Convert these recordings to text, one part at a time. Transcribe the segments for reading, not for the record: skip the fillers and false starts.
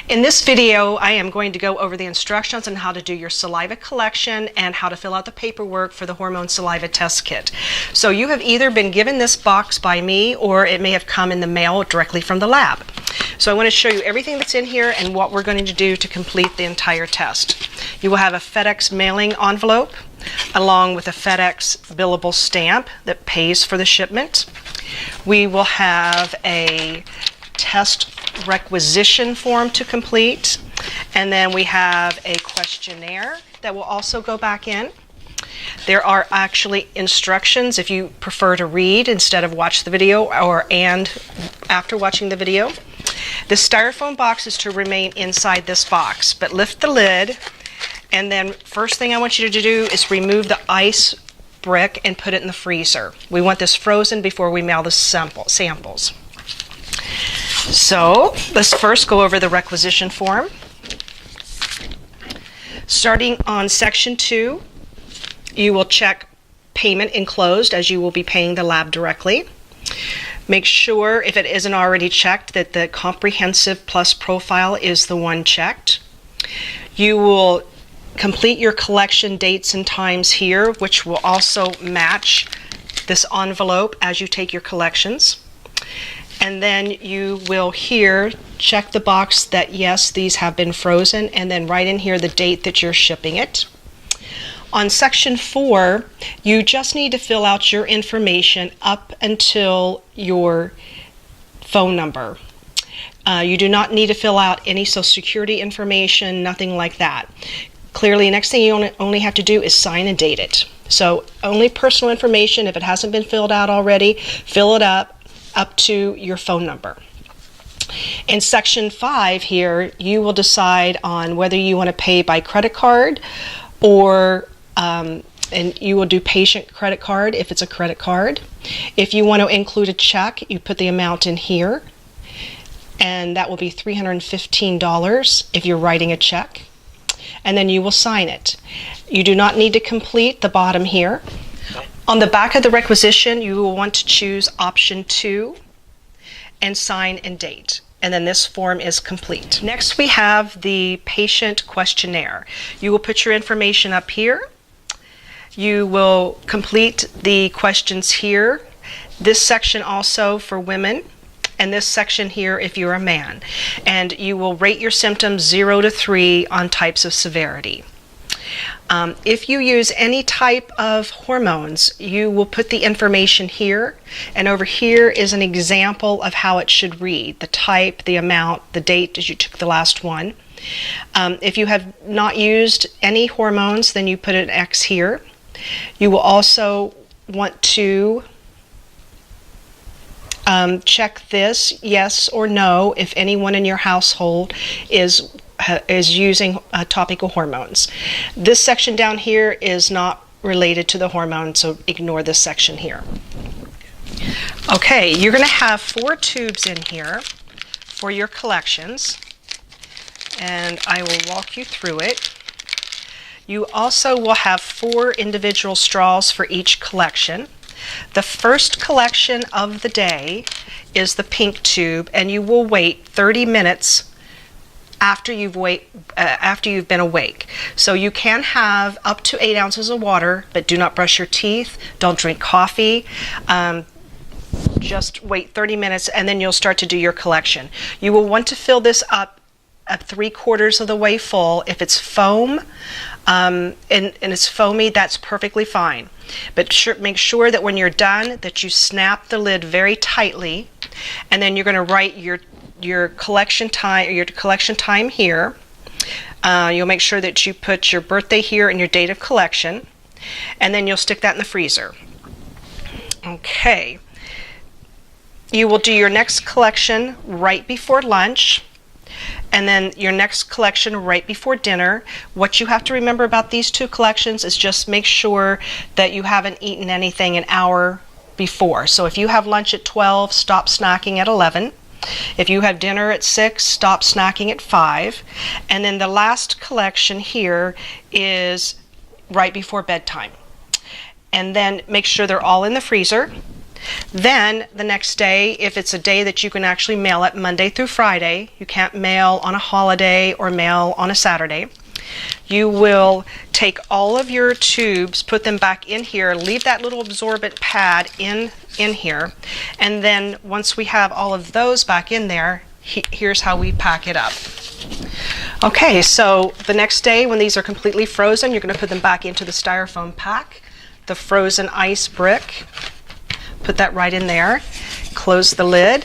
In this video, I am going to go over the instructions on how to do your saliva collection and how to fill out the paperwork for the Hormone Saliva Test Kit. So you have either been given this box by me or it may have come in the mail directly from the lab. So I want to show you everything that's in here and what we're going to do to complete the entire test. You will have a FedEx mailing envelope along with a FedEx billable stamp that pays for the shipment. We will have a test requisition form to complete, and then we have a questionnaire that will also go back in. There are actually instructions if you prefer to read instead of watch the video and after watching the video. The styrofoam box is to remain inside this box, but lift the lid, and then first thing I want you to do is remove the ice brick and put it in the freezer. We want this frozen before we mail the samples. So let's first go over the requisition form. Starting on section 2, you will check payment enclosed as you will be paying the lab directly. Make sure, if it isn't already checked, that the comprehensive plus profile is the one checked. You will complete your collection dates and times here, which will also match this envelope as you take your collections. And then you will here check the box that yes, these have been frozen, and then write in here the date that you're shipping it. On section 4, you just need to fill out your information up until your phone number. You do not need to fill out any Social Security information, nothing like that. Clearly, next thing you only have to do is sign and date it. So only personal information. If it hasn't been filled out already, fill it up to your phone number. In section 5 here, you will decide on whether you want to pay by credit card or and you will do patient credit card if it's a credit card. If you want to include a check, you put the amount in here, and that will be $315 if you're writing a check, and then you will sign it. You do not need to complete the bottom here. On the back of the requisition, you will want to choose option 2 and sign and date. And then this form is complete. Next, we have the patient questionnaire. You will put your information up here. You will complete the questions here. This section also for women, and this section here if you're a man. And you will rate your symptoms 0 to 3 on types of severity. If you use any type of hormones, you will put the information here, and over here is an example of how it should read: the type, the amount, the date as you took the last one. If you have not used any hormones, then you put an X here. You will also want to check this, yes or no, if anyone in your household is using topical hormones. This section down here is not related to the hormone, so ignore this section here. Okay, you're going to have 4 tubes in here for your collections, and I will walk you through it. You also will have 4 individual straws for each collection. The first collection of the day is the pink tube, and you will wait 30 minutes after you've been awake. So you can have up to 8 ounces of water, but do not brush your teeth, don't drink coffee. Just wait 30 minutes and then you'll start to do your collection. You will want to fill this up at 3/4 of the way full. If it's foam and it's foamy, that's perfectly fine. But make sure that when you're done that you snap the lid very tightly, and then you're going to write your collection time here. You'll make sure that you put your birthday here and your date of collection, and then you'll stick that in the freezer. Okay. You will do your next collection right before lunch, and then your next collection right before dinner. What you have to remember about these 2 collections is just make sure that you haven't eaten anything an hour before. So if you have lunch at 12, stop snacking at 11. If you have dinner at 6, stop snacking at 5. And then the last collection here is right before bedtime. And then make sure they're all in the freezer. Then the next day, if it's a day that you can actually mail it, Monday through Friday, you can't mail on a holiday or mail on a Saturday, you will take all of your tubes, put them back in here, leave that little absorbent pad in here, and then once we have all of those back in there, here's how we pack it up. Okay, so the next day when these are completely frozen, you're going to put them back into the styrofoam pack, the frozen ice brick, put that right in there, close the lid,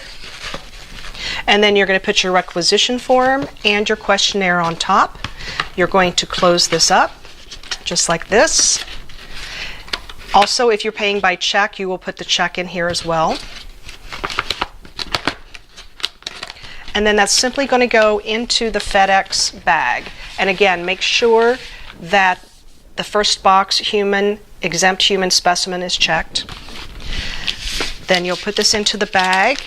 and then you're going to put your requisition form and your questionnaire on top. You're going to close this up just like this. Also, if you're paying by check, you will put the check in here as well. And then that's simply going to go into the FedEx bag. And again, make sure that the first box, exempt human specimen, is checked. Then you'll put this into the bag,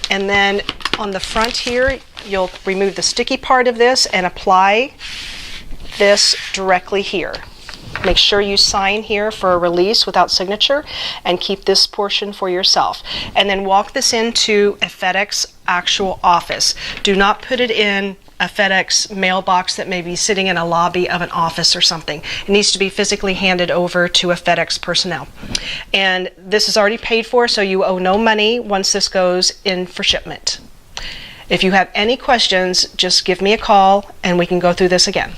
and then on the front here, you'll remove the sticky part of this and apply this directly here. Make sure you sign here for a release without signature and keep this portion for yourself. And then walk this into a FedEx actual office. Do not put it in a FedEx mailbox that may be sitting in a lobby of an office or something. It needs to be physically handed over to a FedEx personnel. And this is already paid for, so you owe no money once this goes in for shipment. If you have any questions, just give me a call and we can go through this again.